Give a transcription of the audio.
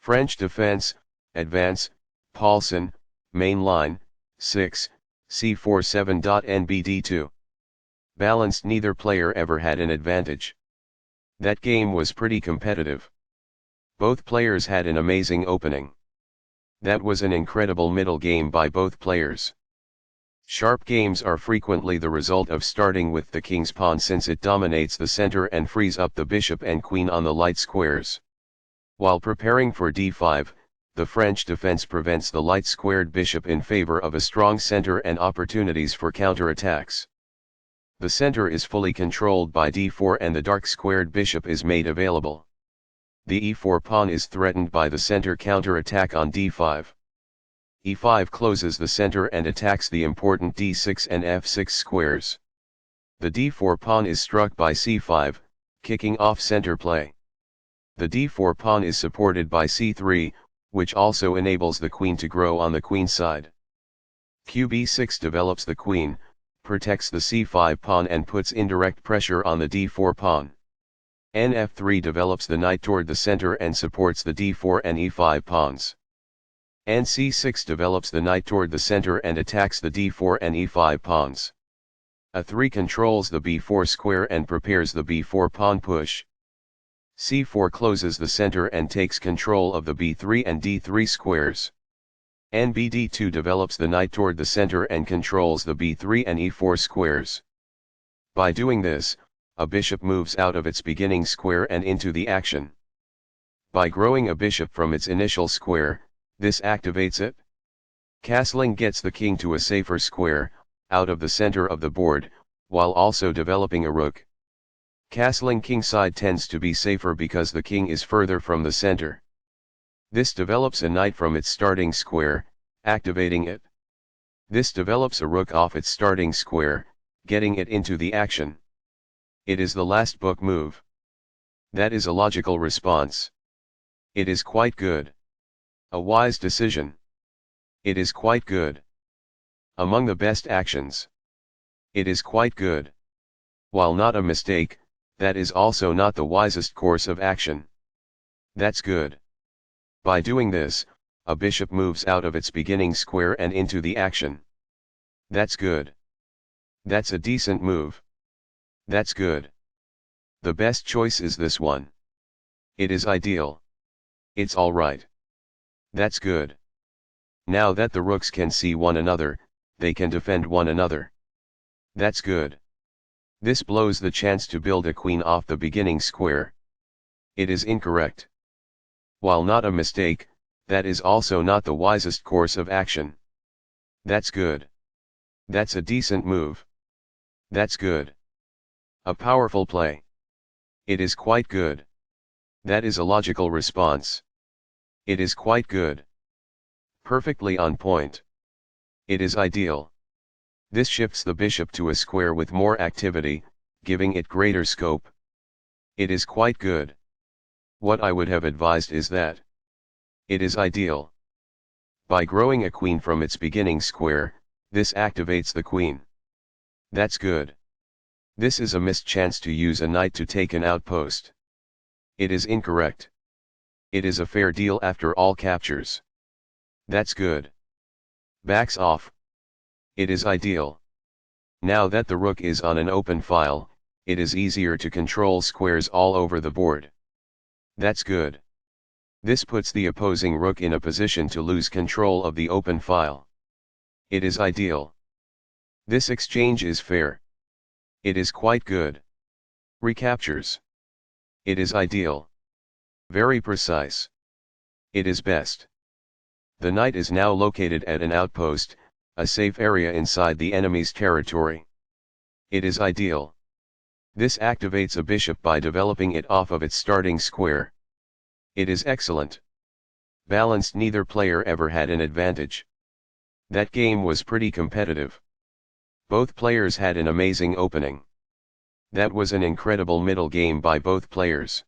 French defense, advance, Paulsen, main line, 6, c47.nbd2. Balanced, neither player ever had an advantage. That game was pretty competitive. Both players had an amazing opening. That was an incredible middle game by both players. Sharp games are frequently the result of starting with the king's pawn, since it dominates the center and frees up the bishop and queen on the light squares. While preparing for d5, the French defense prevents the light squared bishop in favor of a strong center and opportunities for counterattacks. The center is fully controlled by d4 and the dark squared bishop is made available. The e4 pawn is threatened by the center counterattack on d5. e5 closes the center and attacks the important d6 and f6 squares. The d4 pawn is struck by c5, kicking off center play. The d4 pawn is supported by c3, which also enables the queen to grow on the queen side. qb6 develops the queen, protects the c5 pawn and puts indirect pressure on the d4 pawn. nf3 develops the knight toward the center and supports the d4 and e5 pawns. nc6 develops the knight toward the center and attacks the d4 and e5 pawns. a3 controls the b4 square and prepares the b4 pawn push. c4 closes the center and takes control of the b3 and d3 squares. nbd2 develops the knight toward the center and controls the b3 and e4 squares. By doing this, a bishop moves out of its beginning square and into the action. By growing a bishop from its initial square, this activates it. Castling gets the king to a safer square, out of the center of the board, while also developing a rook. Castling kingside tends to be safer because the king is further from the center. This develops a knight from its starting square, activating it. This develops a rook off its starting square, getting it into the action. It is the last book move. That is a logical response. It is quite good. A wise decision. It is quite good. Among the best actions. It is quite good. While not a mistake, that is also not the wisest course of action. That's good. By doing this, a bishop moves out of its beginning square and into the action. That's good. That's a decent move. That's good. The best choice is this one. It is ideal. It's all right. That's good. Now that the rooks can see one another, they can defend one another. That's good. This blows the chance to build a queen off the beginning square. It is incorrect. While not a mistake, that is also not the wisest course of action. That's good. That's a decent move. That's good. A powerful play. It is quite good. That is a logical response. It is quite good. Perfectly on point. It is ideal. This shifts the bishop to a square with more activity, giving it greater scope. It is quite good. What I would have advised is that it is ideal. By growing a queen from its beginning square, this activates the queen. That's good. This is a missed chance to use a knight to take an outpost. It is incorrect. It is a fair deal after all captures. That's good. Backs off. It is ideal. Now that the rook is on an open file, it is easier to control squares all over the board. That's good. This puts the opposing rook in a position to lose control of the open file. It is ideal. This exchange is fair. It is quite good. Recaptures. It is ideal. Very precise. It is best. The knight is now located at an outpost, a safe area inside the enemy's territory. It is ideal. This activates a bishop by developing it off of its starting square. It is excellent. Balanced, neither player ever had an advantage. That game was pretty competitive. Both players had an amazing opening. That was an incredible middle game by both players.